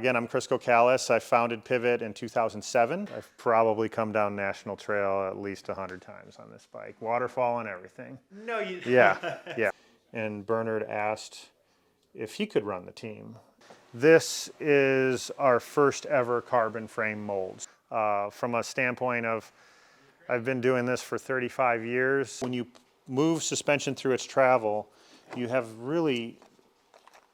Again, I'm Cocalis. I founded Pivot in 2007. I've probably come down National Trail at least 100 times on this bike, waterfall and everything. No, you. Yeah, yeah. And Bernard asked if he could run the team. This is our first ever carbon frame molds. From a standpoint of, I've been doing this for 35 years. When you move suspension through its travel, you have really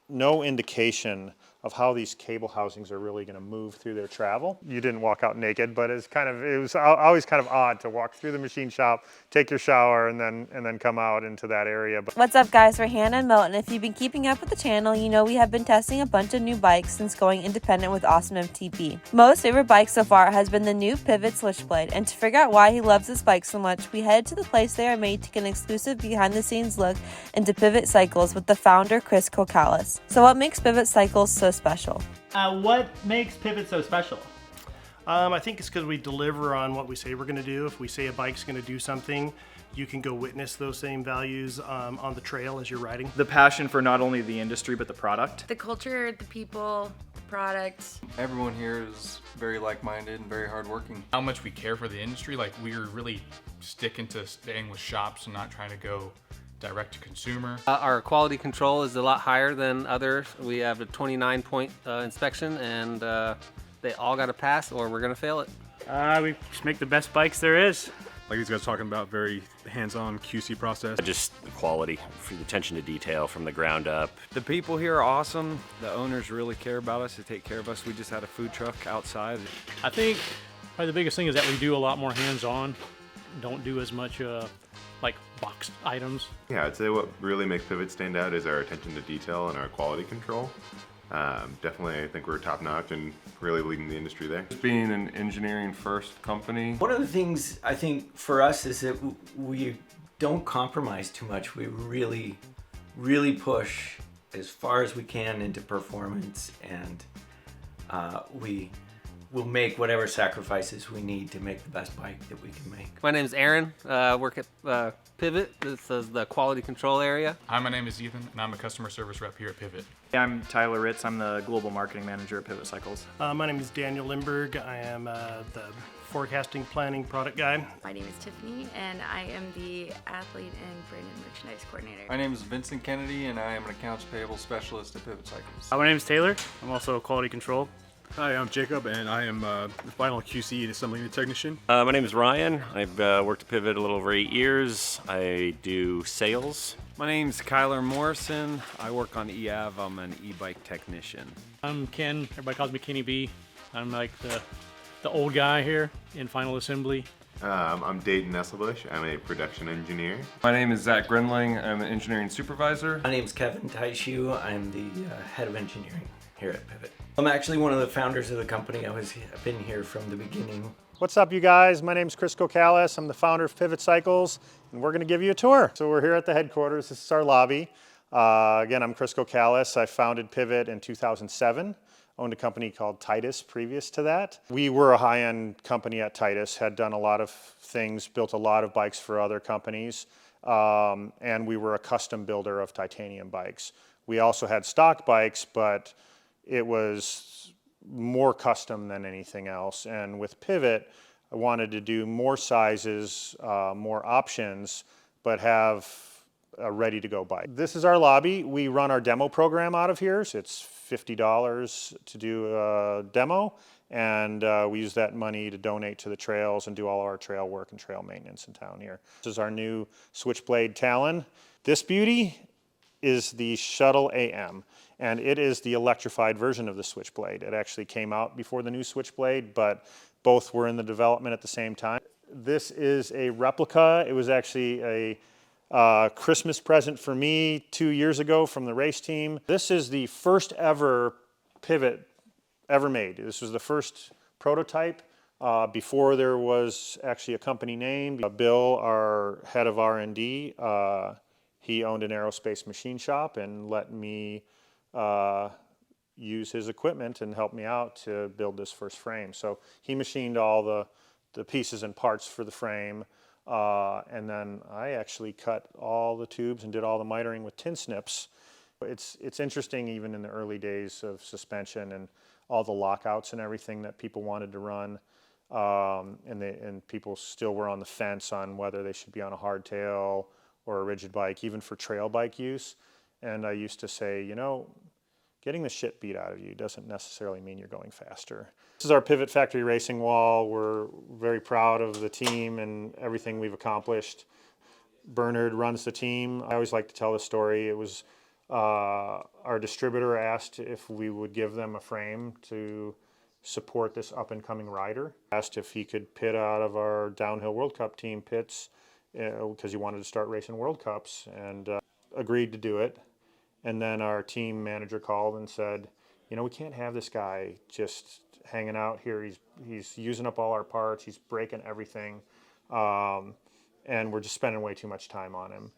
no indication of how these cable housings are really going to move through their travel. You didn't walk out naked, but it was always kind of odd to walk through the machine shop, take your shower, and then come out into that area. What's up, guys? We're Hannah and Milton. If you've been keeping up with the channel, you know we have been testing a bunch of new bikes since going independent with Awesome MTB. Most favorite bike so far has been the new Pivot Switchblade, and to figure out why he loves this bike so much, we headed to the place they are made to get an exclusive behind-the-scenes look into Pivot Cycles with the founder, Cocalis. So what makes Pivot Cycles so special? What makes Pivot so special? I think it's because we deliver on what we say we're going to do. If we say a bike's going to do something, you can go witness those same values on the trail as you're riding. The passion for not only the industry but the product. The culture, the people, the product. Everyone here is very like-minded and very hardworking. How much we care for the industry, like we're really sticking to staying with shops and not trying to go direct to consumer. Our quality control is a lot higher than others. We have a 29-point inspection, and they all got to pass or we're going to fail it. We just make the best bikes there is. Like these guys talking about, very hands-on QC process. Just the quality, the attention to detail from the ground up. The people here are awesome. The owners really care about us. They take care of us. We just had a food truck outside. I think probably the biggest thing is that we do a lot more hands-on. Don't do as much like boxed items. Yeah, I'd say what really makes Pivot stand out is our attention to detail and our quality control. Definitely, I think we're top-notch and really leading the industry there. Being an engineering-first company. One of the things I think for us is that we don't compromise too much. We really, really push as far as we can into performance, and we'll make whatever sacrifices we need to make the best bike that we can make. My name is Aaron. I work at Pivot. This is the quality control area. Hi, my name is Ethan, and I'm a customer service rep here at Pivot. I'm Tyler Ritz. I'm the global marketing manager at Pivot Cycles. My name is Daniel Lindberg. I am the forecasting planning product guy. My name is Tiffany, and I am the athlete and brand and merchandise coordinator. My name is Vincent Kennedy, and I am an accounts payable specialist at Pivot Cycles. My name is Taylor. I'm also quality control. Hi, I'm Jacob, and I am the final QC and assembly technician. My name is Ryan. I've worked at Pivot a little over 8 years. I do sales. My name's Kyler Morrison. I work on EAV. I'm an e-bike technician. I'm Ken. Everybody calls me Kenny B. I'm like the old guy here in final assembly. I'm Dayton Nesselbush. I'm a production engineer. My name is Zach Grenling. I'm an engineering supervisor. My name is Kevin Taishu. I'm the head of engineering here at Pivot. I'm actually one of the founders of the company. I've been here from the beginning. What's up, you guys? My name's Cocalis. I'm the founder of Pivot Cycles, and we're going to give you a tour. So we're here at the headquarters. This is our lobby. Again, I'm Cocalis. I founded Pivot in 2007. Owned a company called Titus previous to that. We were a high-end company at Titus, had done a lot of things, built a lot of bikes for other companies, and we were a custom builder of titanium bikes. We also had stock bikes, but it was more custom than anything else. And with Pivot, I wanted to do more sizes, more options, but have a ready-to-go bike. This is our lobby. We run our demo program out of here. So it's $50 to do a demo, and we use that money to donate to the trails and do all our trail work and trail maintenance in town here. This is our new Switchblade Talon. This beauty is the Shuttle AM, and it is the electrified version of the Switchblade. It actually came out before the new Switchblade, but both were in the development at the same time. This is a replica. It was actually a Christmas present for me 2 years ago from the race team. This is the first ever Pivot ever made. This was the first prototype before there was actually a company name. Bill, our head of R&D, he owned an aerospace machine shop and let me use his equipment and help me out to build this first frame. So he machined all the pieces and parts for the frame, and then I actually cut all the tubes and did all the mitering with tin snips. It's interesting, even in the early days of suspension and all the lockouts and everything that people wanted to run. And people still were on the fence on whether they should be on a hardtail or a rigid bike, even for trail bike use. And I used to say, you know, getting the shit beat out of you doesn't necessarily mean you're going faster. This is our Pivot Factory Racing Wall. We're very proud of the team and everything we've accomplished. Bernard runs the team. I always like to tell the story. It was our distributor asked if we would give them a frame to support this up-and-coming rider. Asked if he could pit out of our downhill World Cup team pits because he wanted to start racing World Cups, and agreed to do it. And then our team manager called and said, you know, we can't have this guy just hanging out here. He's using up all our parts. He's breaking everything. And we're just spending way too much time on him.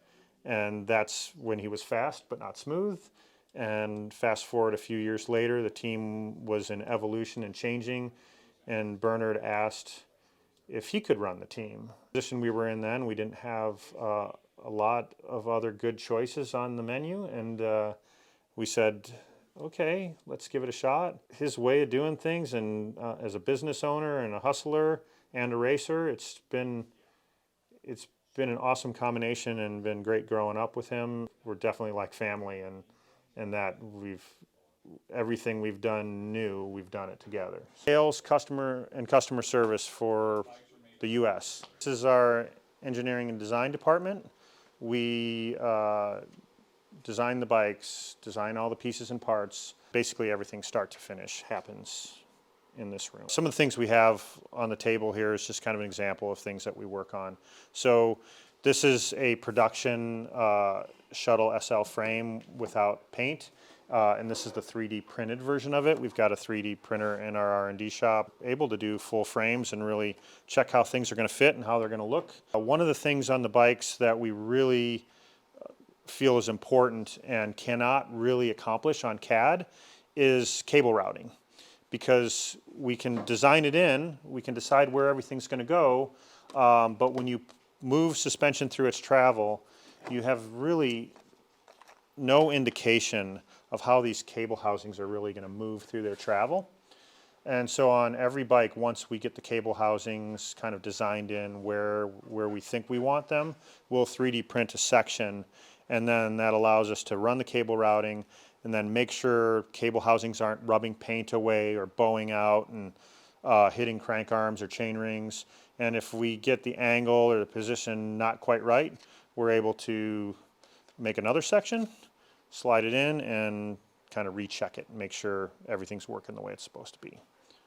And that's when he was fast but not smooth. And fast forward a few years later, the team was in evolution and changing, and Bernard asked if he could run the team. The position we were in then, we didn't have a lot of other good choices on the menu, and we said, okay, let's give it a shot. His way of doing things, and as a business owner and a hustler and a racer, it's been an awesome combination and been great growing up with him. We're definitely like family, and that everything we've done new, we've done it together. Sales, customer service for the U.S. This is our engineering and design department. We design the bikes, design all the pieces and parts. Basically everything start to finish happens in this room. Some of the things we have on the table here is just kind of an example of things that we work on. So this is a production shuttle SL frame without paint, and this is the 3D printed version of it. We've got a 3D printer in our R&D shop, able to do full frames and really check how things are going to fit and how they're going to look. One of the things on the bikes that we really feel is important and cannot really accomplish on CAD is cable routing. Because we can design it in, we can decide where everything's going to go, but when you move suspension through its travel, you have really no indication of how these cable housings are really going to move through their travel. And so on every bike, once we get the cable housings kind of designed in where we think we want them, we'll 3D print a section, and then that allows us to run the cable routing and then make sure cable housings aren't rubbing paint away or bowing out and hitting crank arms or chain rings. And if we get the angle or the position not quite right, we're able to make another section, slide it in, and kind of recheck it and make sure everything's working the way it's supposed to be.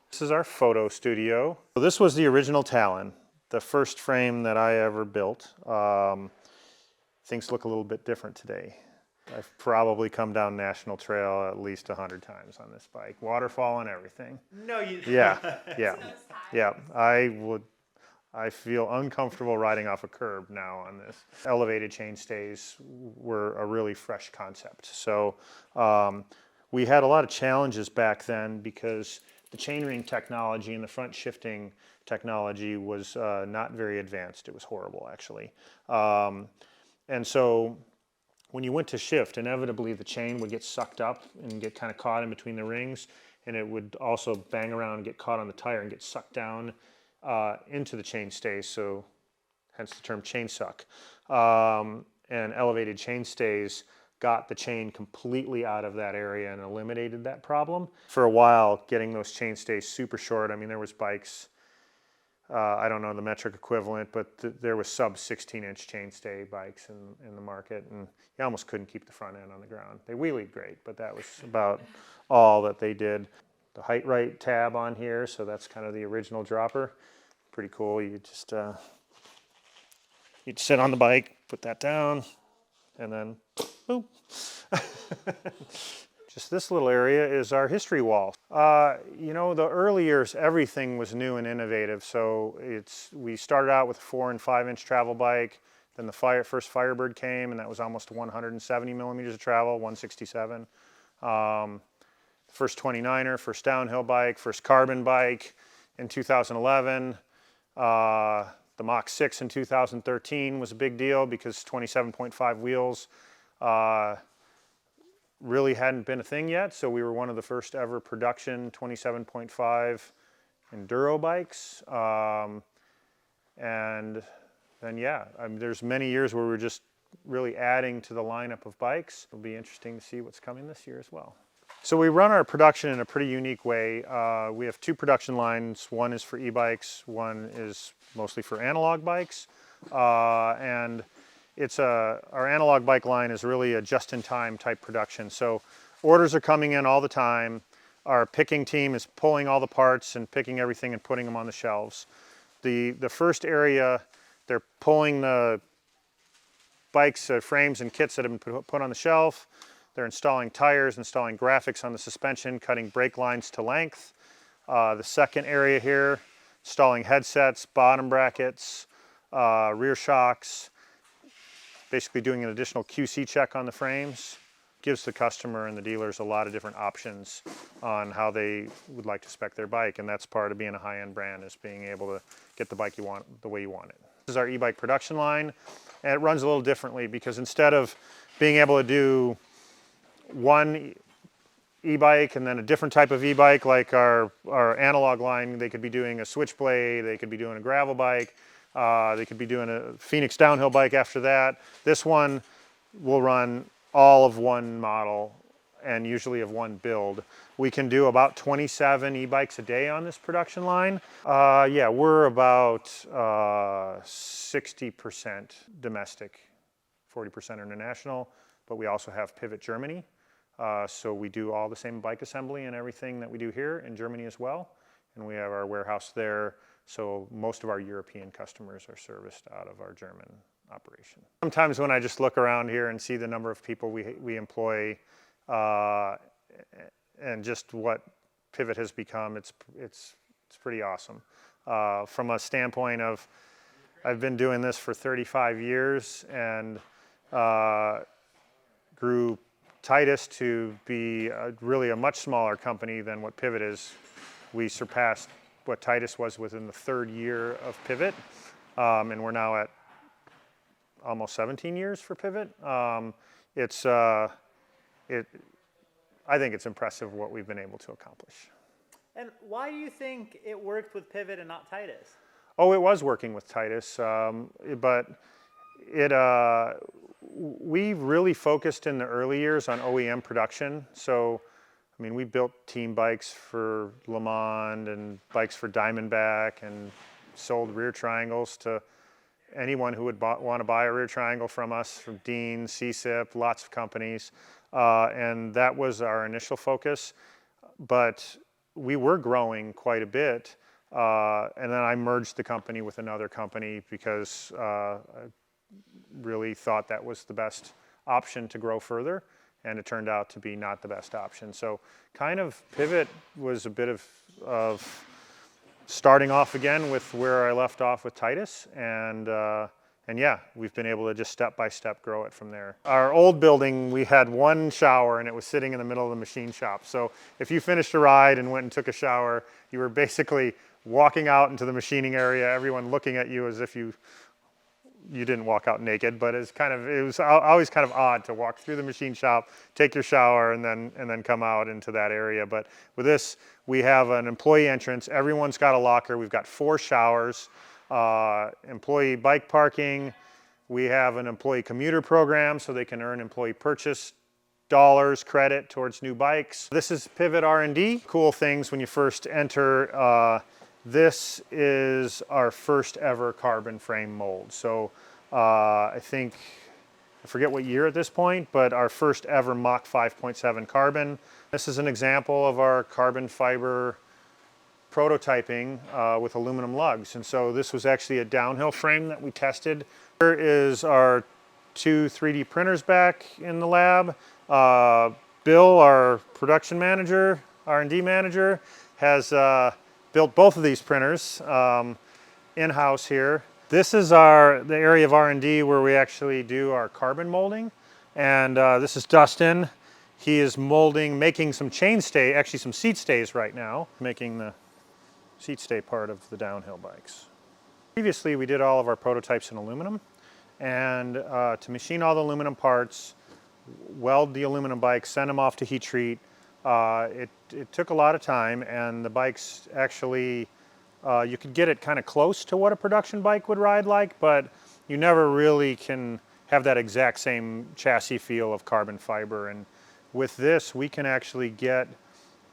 This is our photo studio. So this was the original Talon, the first frame that I ever built. Things look a little bit different today. I've probably come down National Trail at least 100 times on this bike, waterfall and everything. No, you. Yeah. I feel uncomfortable riding off a curb now on this. Elevated chainstays were a really fresh concept. So we had a lot of challenges back then because the chainring technology and the front shifting technology was not very advanced. It was horrible, actually. And so when you went to shift, inevitably the chain would get sucked up and get kind of caught in between the rings, and it would also bang around and get caught on the tire and get sucked down into the chain stays, so hence the term chain suck. And elevated chain stays got the chain completely out of that area and eliminated that problem. For a while, getting those chain stays super short, I mean, there was bikes, I don't know the metric equivalent, but there was sub 16-inch chainstay bikes in the market, and you almost couldn't keep the front end on the ground. They wheelied great, but that was about all that they did. The height right tab on here, so that's kind of the original dropper. Pretty cool. You just you'd sit on the bike, put that down, and then boop. Just this little area is our history wall. You know, the early years, everything was new and innovative. So we started out with a 4- and 5-inch travel bike. Then the first Firebird came, and that was almost 170 millimeters of travel, 167. First 29er, first downhill bike, first carbon bike in 2011. The Mach 6 in 2013 was a big deal because 27.5 wheels. really hadn't been a thing yet, so we were one of the first ever production 27.5 enduro bikes. And then yeah, there's many years where we're just really adding to the lineup of bikes. It'll be interesting to see what's coming this year as well. So we run our production in a pretty unique way. We have two production lines. One is for e-bikes, one is mostly for analog bikes. And our analog bike line is really a just-in-time type production. So orders are coming in all the time. Our picking team is pulling all the parts and picking everything and putting them on the shelves. The first area, they're pulling the bikes, frames and kits that have been put on the shelf. They're installing tires, installing graphics on the suspension, cutting brake lines to length. The second area here, installing headsets, bottom brackets, rear shocks, basically doing an additional QC check on the frames. Gives the customer and the dealers a lot of different options on how they would like to spec their bike, and that's part of being a high-end brand, is being able to get the bike you want the way you want it. This is our e-bike production line, and it runs a little differently because instead of being able to do one e-bike and then a different type of e-bike like our analog line, they could be doing a switchblade, they could be doing a gravel bike, they could be doing a Phoenix downhill bike after that. This one will run all of one model and usually of one build. We can do about 27 e-bikes a day on this production line. Yeah, we're about 60% domestic, 40% international, but we also have Pivot Germany. So we do all the same bike assembly and everything that we do here in Germany as well. And we have our warehouse there. So most of our European customers are serviced out of our German operation. Sometimes when I just look around here and see the number of people we employ and just what Pivot has become, it's pretty awesome. From a standpoint of, I've been doing this for 35 years and grew Titus to be really a much smaller company than what Pivot is. We surpassed what Titus was within the third year of Pivot, and we're now at almost 17 years for Pivot. I think it's impressive what we've been able to accomplish. And why do you think it worked with Pivot and not Titus? Oh, it was working with Titus, but we really focused in the early years on OEM production. So, I mean, we built team bikes for Le Mans and bikes for Diamondback and sold rear triangles to anyone who would want to buy a rear triangle from us, from Dean, CSIP, lots of companies. And that was our initial focus. But we were growing quite a bit. And then I merged the company with another company because I really thought that was the best option to grow further. And it turned out to be not the best option. So kind of Pivot was a bit of starting off again with where I left off with Titus, and yeah, we've been able to just step by step grow it from there. Our old building, we had one shower and it was sitting in the middle of the machine shop. So if you finished a ride and went and took a shower, you were basically walking out into the machining area, everyone looking at you as if you didn't walk out naked, but it was always kind of odd to walk through the machine shop, take your shower, and then come out into that area. But with this, we have an employee entrance. Everyone's got a locker. We've got 4 showers, employee bike parking. We have an employee commuter program so they can earn employee purchase dollars credit towards new bikes. This is Pivot R&D. Cool things when you first enter. This is our first ever carbon frame mold. So I forget what year at this point, but our first ever Mach 5.7 carbon. This is an example of our carbon fiber prototyping with aluminum lugs. And so this was actually a downhill frame that we tested. Here is our 2 3D printers back in the lab. Bill, our production manager, R&D manager, has built both of these printers in-house here. This is the area of R&D where we actually do our carbon molding. And this is Dustin. He is making some chainstay, actually some seat stays right now, making the seat stay part of the downhill bikes. Previously, we did all of our prototypes in aluminum. And to machine all the aluminum parts, weld the aluminum bikes, send them off to heat treat. It took a lot of time, and the bikes actually, you could get it kind of close to what a production bike would ride like, but you never really can have that exact same chassis feel of carbon fiber. And with this, we can actually get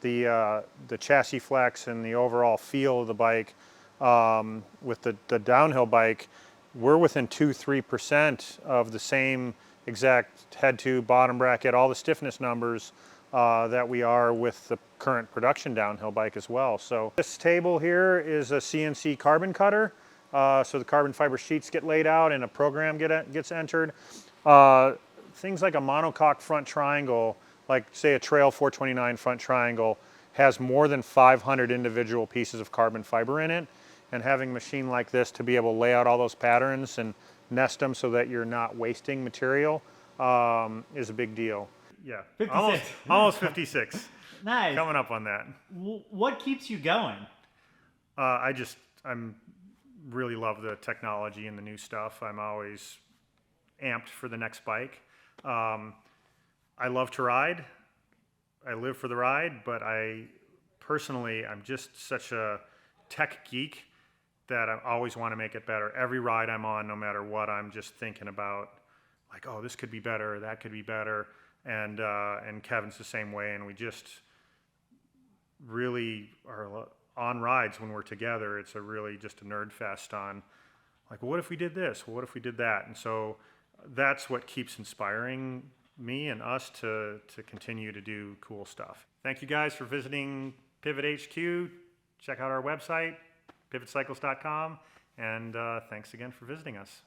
the chassis flex and the overall feel of the bike. With the downhill bike, we're within 2-3% of the same exact head tube, bottom bracket, all the stiffness numbers that we are with the current production downhill bike as well. So this table here is a CNC carbon cutter. So the carbon fiber sheets get laid out and a program gets entered. Things like a monocoque front triangle, like say a Trail 429 front triangle, has more than 500 individual pieces of carbon fiber in it. And having a machine like this to be able to lay out all those patterns and nest them so that you're not wasting material is a big deal. Yeah, 56. almost 56. Nice. Coming up on that. What keeps you going? I'm really love the technology and the new stuff. I'm always amped for the next bike. I love to ride. I live for the ride, but I'm just such a tech geek that I always want to make it better. Every ride I'm on, no matter what, I'm just thinking about like, oh, this could be better, that could be better. And Kevin's the same way, and we just really are on rides when we're together. It's really just a nerd fest on like, well, what if we did this? Well, what if we did that? And so that's what keeps inspiring me and us to continue to do cool stuff. Thank you guys for visiting Pivot HQ. Check out our website, pivotcycles.com, and thanks again for visiting us.